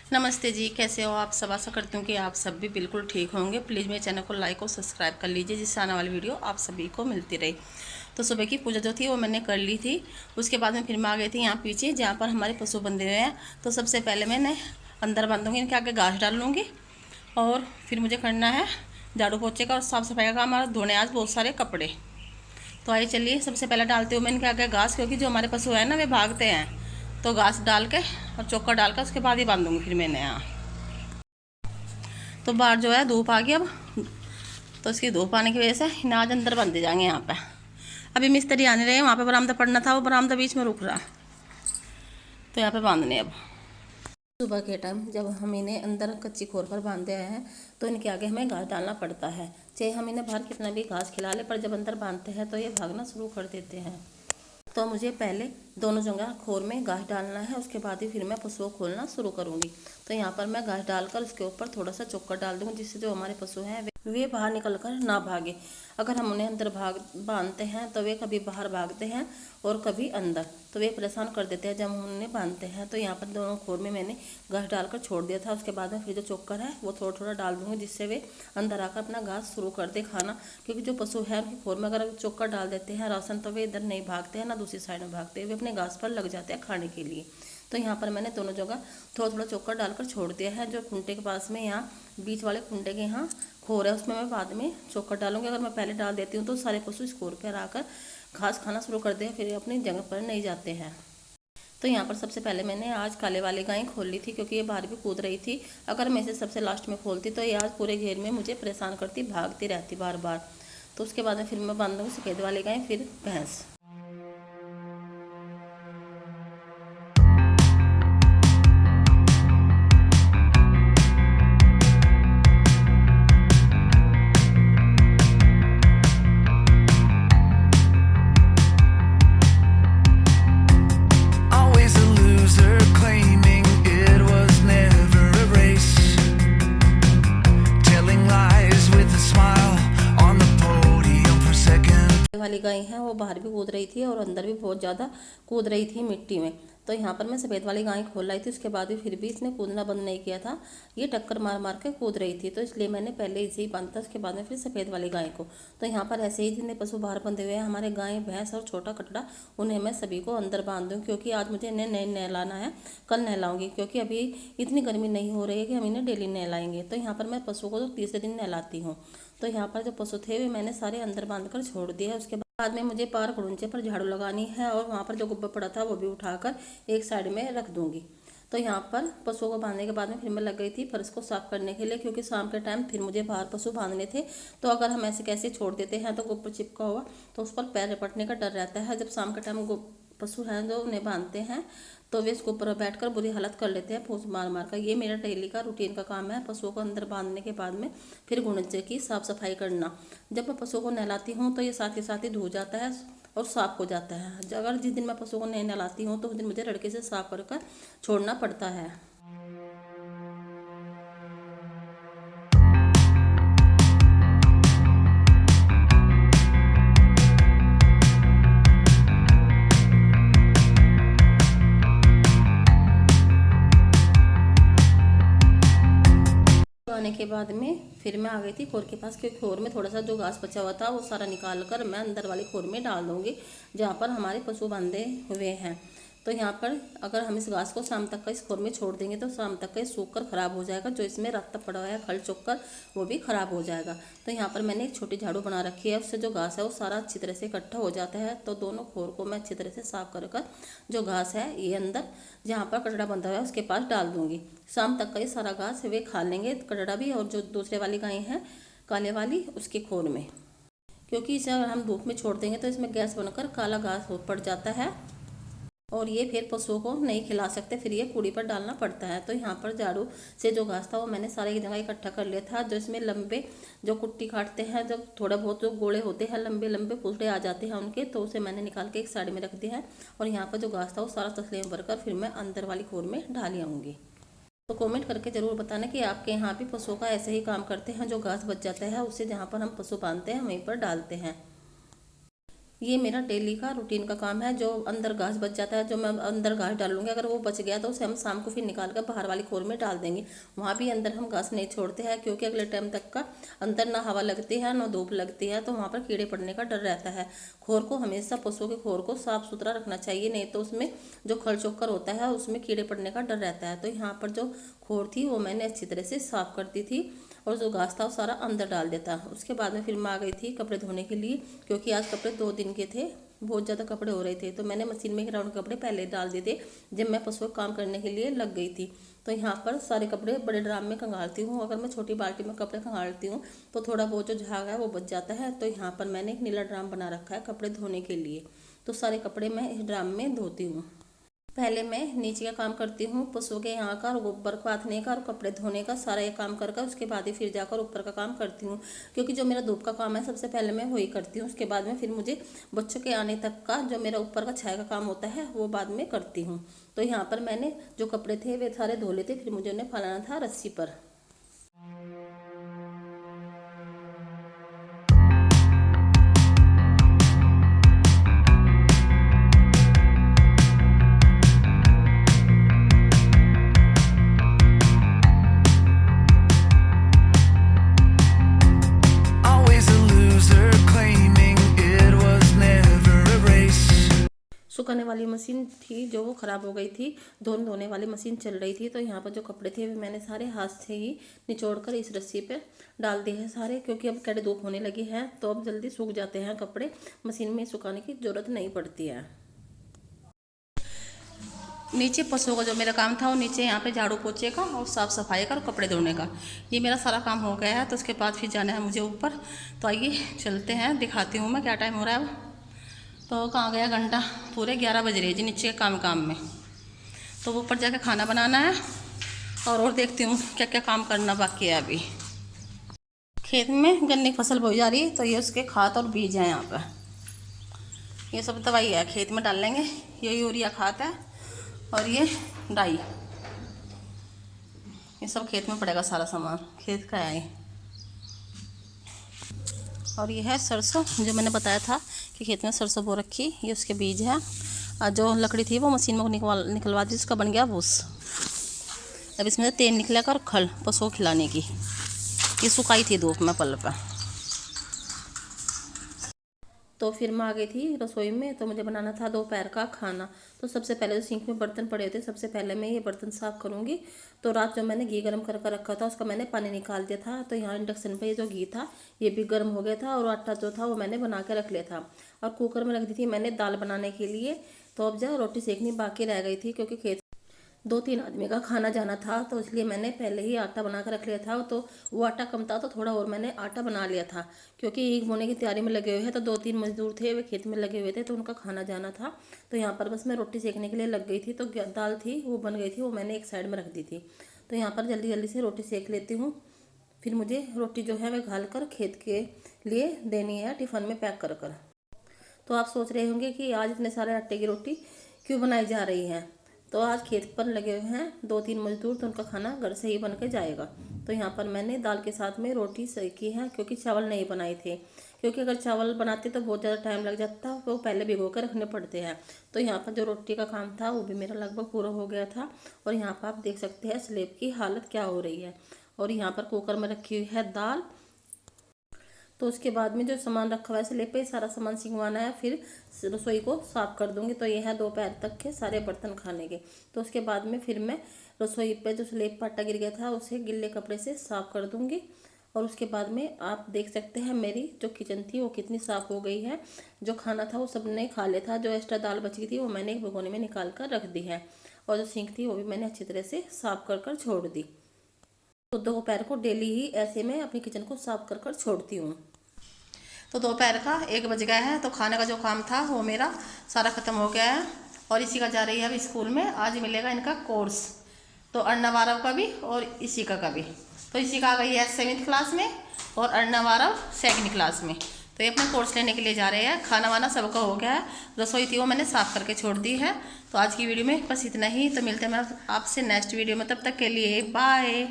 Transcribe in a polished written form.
नमस्ते जी, कैसे हो आप सब। आशा करती हूँ कि आप सब भी बिल्कुल ठीक होंगे। प्लीज़ मेरे चैनल को लाइक और सब्सक्राइब कर लीजिए, जिससे आने वाली वीडियो आप सभी को मिलती रही। तो सुबह की पूजा जो थी वो मैंने कर ली थी। उसके बाद में फिर मैं आ गई थी यहाँ पीछे जहाँ पर हमारे पशु बंधे हुए हैं। तो सबसे पहले मैंने अंदर बांधूंगी, इनके आगे घास डाल लूँगी और फिर मुझे करना है झाड़ू पोछे का और साफ़ सफाई का काम और धोने आज बहुत सारे कपड़े। तो आइए चलिए, सबसे पहले डालती हूँ मैं इनके आगे घास, क्योंकि जो हमारे पशु हैं ना वे भागते हैं। तो घास डाल के और चोकर डाल कर उसके बाद ही बांधूंगी फिर मैंने यहाँ। तो बाहर जो है धूप आ गई अब, तो इसकी धूप आने की वजह से इन्हें आज अंदर बंधे जाएंगे यहाँ पे। अभी मिस्त्री आने रहे हैं, वहाँ पे बरामदा पड़ना था, वो बरामदा बीच में रुक रहा, तो यहाँ पे बांधने अब। सुबह के टाइम जब हम इन्हें अंदर कच्ची खोर पर बांधते हैं तो इनके आगे हमें घास डालना पड़ता है। चाहे हम इन्हें बाहर कितना भी घास खिला ले, पर जब अंदर बांधते हैं तो ये भागना शुरू कर देते हैं। तो मुझे पहले दोनों जगह खोर में घास डालना है, उसके बाद ही फिर मैं पशु को खोलना शुरू करूँगी। तो यहाँ पर मैं घास डालकर उसके ऊपर थोड़ा सा चोकर डाल दूँगी, जिससे जो हमारे पशु हैं वे बाहर निकल कर ना भागे। अगर हम उन्हें अंदर बांधते हैं तो वे कभी बाहर भागते हैं और कभी अंदर, तो वे परेशान कर देते हैं जब हम उन्हें बांधते हैं। तो यहाँ पर दोनों खोर में मैंने घास डालकर छोड़ दिया था। उसके बाद में फिर जो चोकर है वो थोड़ा थोड़ा डाल दूँगी, जिससे वे अंदर आकर अपना घास शुरू कर दे खाना। क्योंकि जो पशु है उनकी खोर में अगर चोकर डाल देते हैं राशन, तो वे इधर नहीं भागते हैं ना दूसरी साइड में भागते हैं, वे अपने घास पर लग जाते हैं खाने के लिए। तो यहाँ पर मैंने दोनों जगह थोड़ा थोड़ा चोकर डालकर छोड़ दिया है। जो खूंटे के पास में यहाँ बीच वाले खूंटे के यहाँ खोर है, उसमें मैं बाद में चोकर डालूंगी। अगर मैं पहले डाल देती हूँ तो सारे पशु इस खोर पर आकर घास खाना शुरू कर दे, फिर अपनी जगह पर नहीं जाते हैं। तो यहाँ पर सबसे पहले मैंने आज काले वाली गाय खोल ली थी, क्योंकि ये बाहर भी कूद रही थी। अगर मैं इसे सबसे लास्ट में खोलती तो ये आज पूरे घेर में मुझे परेशान करती, भागती रहती बार बार। तो उसके बाद में फिर मैं बांध दूँगी सफ़ेद वाली गाय, फिर भैंस। Always a loser, claiming it was never a race, telling lies with a smile on the podium for second. वाली गाय है वो बाहर भी कूद रही थी और अंदर भी बहुत ज़्यादा कूद रही थी मिट्टी में। तो यहाँ पर मैं सफ़ेद वाली गाय खोल लाई थी, उसके बाद भी फिर भी इसने कूदना बंद नहीं किया था। ये टक्कर मार मार के कूद रही थी, तो इसलिए मैंने पहले इसे ही बांधा था, उसके बाद में फिर सफ़ेद वाली गाय को। तो यहाँ पर ऐसे ही जितने पशु बाहर बंधे हुए हैं हमारे, गाय भैंस और छोटा कटड़ा, उन्हें मैं सभी को अंदर बांध दूँ। क्योंकि आज मुझे इन्हें नहीं नहलाना है, कल नहलाऊंगी, क्योंकि अभी इतनी गर्मी नहीं हो रही है कि हम इन्हें डेली नहलाएंगे। तो यहाँ पर मैं पशु को तो तीसरे दिन नहलाती हूँ। तो यहाँ पर जो पशु थे वे मैंने सारे अंदर बांध कर छोड़ दिए। उसके बाद में मुझे पार खुड़ूंचे पर झाड़ू लगानी है और वहाँ पर जो गोबर पड़ा था वो भी उठाकर एक साइड में रख दूंगी। तो यहाँ पर पशुओं को बांधने के बाद में फिर मैं लग गई थी फर्श को साफ करने के लिए, क्योंकि शाम के टाइम फिर मुझे बाहर पशु बांधने थे। तो अगर हम ऐसे कैसे छोड़ देते हैं तो गोबर चिपका हुआ, तो उस पर पैर रपटने का डर रहता है। जब शाम के टाइम पशु हैं जो उन्हें बांधते हैं तो वे इसके ऊपर बैठकर बुरी हालत कर लेते हैं फूस मार मार कर। ये मेरा डेली का रूटीन का काम है, पशुओं को अंदर बांधने के बाद में फिर गुणचे की साफ़ सफाई करना। जब मैं पशुओं को नहलाती हूँ तो ये साथ ही धो जाता है और साफ हो जाता है। अगर जिस दिन मैं पशुओं को नहीं नहलाती हूँ तो उस दिन मुझे लड़के से साफ कर छोड़ना पड़ता है। आने के बाद में फिर मैं आ गई थी खोर के पास, क्योंकि खोर में थोड़ा सा जो घास बचा हुआ था वो सारा निकाल कर मैं अंदर वाली खोर में डाल दूंगी, जहाँ पर हमारे पशु बांधे हुए हैं। तो यहाँ पर अगर हम इस घास को शाम तक का इस खोर में छोड़ देंगे तो शाम तक का सूख कर ख़राब हो जाएगा। जो इसमें रास्ता पड़ा हुआ है खल चोकर, वो भी ख़राब हो जाएगा। तो यहाँ पर मैंने एक छोटी झाड़ू बना रखी है, उससे जो घास है वो सारा अच्छी तरह से इकट्ठा हो जाता है। तो दोनों खोर को मैं अच्छी तरह से साफ कर जो घास है ये अंदर जहाँ पर कचड़ा बंधा हुआ है उसके पास डाल दूँगी। शाम तक का ये सारा घास वे खा लेंगे, कचड़ा भी, और जो दूसरे वाली गाय है काले वाली उसके खोर में। क्योंकि इसे अगर हम धूप में छोड़ देंगे तो इसमें गैस बनकर काला घास पड़ जाता है और ये फिर पशुओं को नहीं खिला सकते, फिर ये कूड़ी पर डालना पड़ता है। तो यहाँ पर झाड़ू से जो घास था वो मैंने सारे एक जगह इकट्ठा कर लिया था। जो इसमें लंबे जो कुट्टी काटते हैं, जब थोड़ा बहुत जो गोले होते हैं लंबे लंबे फुलटे आ जाते हैं उनके, तो उसे मैंने निकाल के एक साइड में रख दिया है। और यहाँ पर जो घास था वो सारा तसले में भरकर फिर मैं अंदर वाली खोर में डाल आऊँगी। तो कमेंट करके ज़रूर बताना कि आपके यहाँ भी पशुओं का ऐसे ही काम करते हैं, जो घास बच जाता है उसे जहाँ पर हम पशु बांधते हैं वहीं पर डालते हैं। ये मेरा डेली का रूटीन का काम है। जो अंदर घास बच जाता है, जो मैं अंदर घास डालूंगी, अगर वो बच गया तो उसे हम शाम को फिर निकाल कर बाहर वाली खोर में डाल देंगे। वहाँ भी अंदर हम घास नहीं छोड़ते हैं, क्योंकि अगले टाइम तक का अंदर ना हवा लगती है ना धूप लगती है, तो वहाँ पर कीड़े पड़ने का डर रहता है। खोर को हमेशा पशुओं के खोर को साफ सुथरा रखना चाहिए, नहीं तो उसमें जो खल चोकर होता है उसमें कीड़े पड़ने का डर रहता है। तो यहाँ पर जो खोर थी वो मैंने अच्छी तरह से साफ कर दी थी और जो घास था वो सारा अंदर डाल देता। उसके बाद में फिर मैं आ गई थी कपड़े धोने के लिए, क्योंकि आज कपड़े 2 दिन के थे, बहुत ज़्यादा कपड़े हो रहे थे। तो मैंने मशीन में ग्राउंड कपड़े पहले डाल दिए थे जब मैं पशुओं का काम करने के लिए लग गई थी। तो यहाँ पर सारे कपड़े बड़े ड्राम में खंगालती हूँ। अगर मैं छोटी बाल्टी में कपड़े खंगालती हूँ तो थोड़ा बहुत जो झाग है वो बच जाता है। तो यहाँ पर मैंने एक नीला ड्राम बना रखा है कपड़े धोने के लिए, तो सारे कपड़े मैं इस ड्राम में धोती हूँ। पहले मैं नीचे का काम करती हूँ, पशुओं के यहाँ का और गोबर को आथने का और कपड़े धोने का सारा ये काम कर उसके बाद ही फिर जाकर ऊपर का काम करती हूँ, क्योंकि जो मेरा धूप का काम है सबसे पहले मैं वही करती हूँ। उसके बाद में फिर मुझे बच्चों के आने तक का जो मेरा ऊपर का छाया का काम होता है वो बाद में करती हूँ। तो यहाँ पर मैंने जो कपड़े थे वे सारे धो लेते, फिर मुझे उन्हें फैलाना था रस्सी पर। Always a loser, claiming it was never a race. सुखाने वाली मशीन थी जो वो ख़राब हो गई थी, धोने वाली मशीन चल रही थी। तो यहाँ पर जो कपड़े थे वे मैंने सारे हाथ से ही निचोड़ कर इस रस्सी पे डाल दिए हैं सारे, क्योंकि अब कड़े धूप होने लगी है तो अब जल्दी सूख जाते हैं कपड़े, मशीन में सुखाने की ज़रूरत नहीं पड़ती है। नीचे पशुओं का जो मेरा काम था वो नीचे यहाँ पे झाड़ू पोछे का और साफ़ सफाई का और कपड़े धोने का, ये मेरा सारा काम हो गया है। तो उसके बाद फिर जाना है मुझे ऊपर। तो आइए चलते हैं, दिखाती हूँ मैं क्या टाइम हो रहा है अब। तो कहाँ गया घंटा, पूरे 11 बज रहे जी नीचे के काम में। तो ऊपर जाके खाना बनाना है और देखती हूँ क्या क्या काम करना बाकी है अभी। खेत में गन्ने की फसल बोई जा रही है, तो ये उसके खाद और बीज हैं। यहाँ पर ये सब दवाई है खेत में डाल लेंगे, ये यूरिया खाद है और ये डाई, ये सब खेत में पड़ेगा, सारा सामान खेत का है। और ये है सरसों, जो मैंने बताया था कि खेत में सरसों बो रखी, ये उसके बीज है। और जो लकड़ी थी वो मशीन में निकलवा दी, उसका बन गया भूस। अब इसमें से तेल निकलेगा और खल पशुओं को खिलाने की, ये सुखाई थी धूप में पल पर। तो फिर मैं आ गई थी रसोई में, तो मुझे बनाना था दोपहर का खाना। तो सबसे पहले जो सिंक में बर्तन पड़े थे, सबसे पहले मैं ये बर्तन साफ़ करूँगी। तो रात जो मैंने घी गर्म कर रखा था उसका मैंने पानी निकाल दिया था। तो यहाँ इंडक्शन पे ये जो घी था ये भी गर्म हो गया था और आटा जो था वो मैंने बना के रख लिया था और कुकर में रख दी थी मैंने दाल बनाने के लिए। तो अब जो रोटी सेकनी बाकी रह गई थी, क्योंकि खेत 2-3 आदमी का खाना जाना था, तो इसलिए मैंने पहले ही आटा बना कर रख लिया था। तो वो आटा कम था तो थोड़ा और मैंने आटा बना लिया था, क्योंकि ईख बोने की तैयारी में लगे हुए हैं। तो 2-3 मजदूर थे वे खेत में लगे हुए थे, तो उनका खाना जाना था। तो यहाँ पर बस मैं रोटी सेकने के लिए लग गई थी। तो दाल थी वो बन गई थी, वो मैंने एक साइड में रख दी थी। तो यहाँ पर जल्दी जल्दी से रोटी सेक लेती हूँ। फिर मुझे रोटी जो है वह घाल कर खेत के लिए देनी है टिफ़िन में पैक कर कर। तो आप सोच रहे होंगे कि आज इतने सारे आटे की रोटी क्यों बनाई जा रही है। तो आज खेत पर लगे हुए हैं 2-3 मजदूर, तो उनका खाना घर से ही बन के जाएगा। तो यहाँ पर मैंने दाल के साथ में रोटी सेकी है, क्योंकि चावल नहीं बनाए थे। क्योंकि अगर चावल बनाते तो बहुत ज़्यादा टाइम लग जाता, वो पहले भिगो कर रखने पड़ते हैं। तो यहाँ पर जो रोटी का काम था वो भी मेरा लगभग पूरा हो गया था। और यहाँ पर आप देख सकते हैं स्लेब की हालत क्या हो रही है। और यहाँ पर कुकर में रखी हुई है दाल। तो उसके बाद में जो सामान रखा हुआ है स्लेब पे, सारा सामान सिंगवाना है, फिर रसोई को साफ़ कर दूंगी। तो ये है दोपहर तक के सारे बर्तन खाने के। तो उसके बाद में फिर मैं रसोई पे जो स्लेब पर आटा गिर गया था उसे गिल्ले कपड़े से साफ़ कर दूंगी। और उसके बाद में आप देख सकते हैं मेरी जो किचन थी वो कितनी साफ़ हो गई है। जो खाना था वो सबने खा लिया था, जो एक्स्ट्रा दाल बची थी वो मैंने एक भगोने में निकाल कर रख दी है। और जो सिंक थी वो भी मैंने अच्छी तरह से साफ़ कर छोड़ दी। तो दोपहर को डेली ही ऐसे मैं अपनी किचन को साफ़ कर छोड़ती हूँ। तो दोपहर का 1 बज गया है। तो खाने का जो काम था वो मेरा सारा ख़त्म हो गया है। और इसी का जा रही है अब स्कूल में, आज मिलेगा इनका कोर्स। तो अर्णव आरव का भी और इशिका का भी। तो इशिका आ गई है 7th क्लास में और अर्णव आरव 2nd क्लास में। तो ये अपना कोर्स लेने के लिए जा रहे हैं। खाना वाना सबका हो गया है, रसोई थी वो मैंने साफ़ करके छोड़ दी है। तो आज की वीडियो में बस इतना ही। तो मिलते हैं मैं आपसे नेक्स्ट वीडियो में, तब तक के लिए बाय।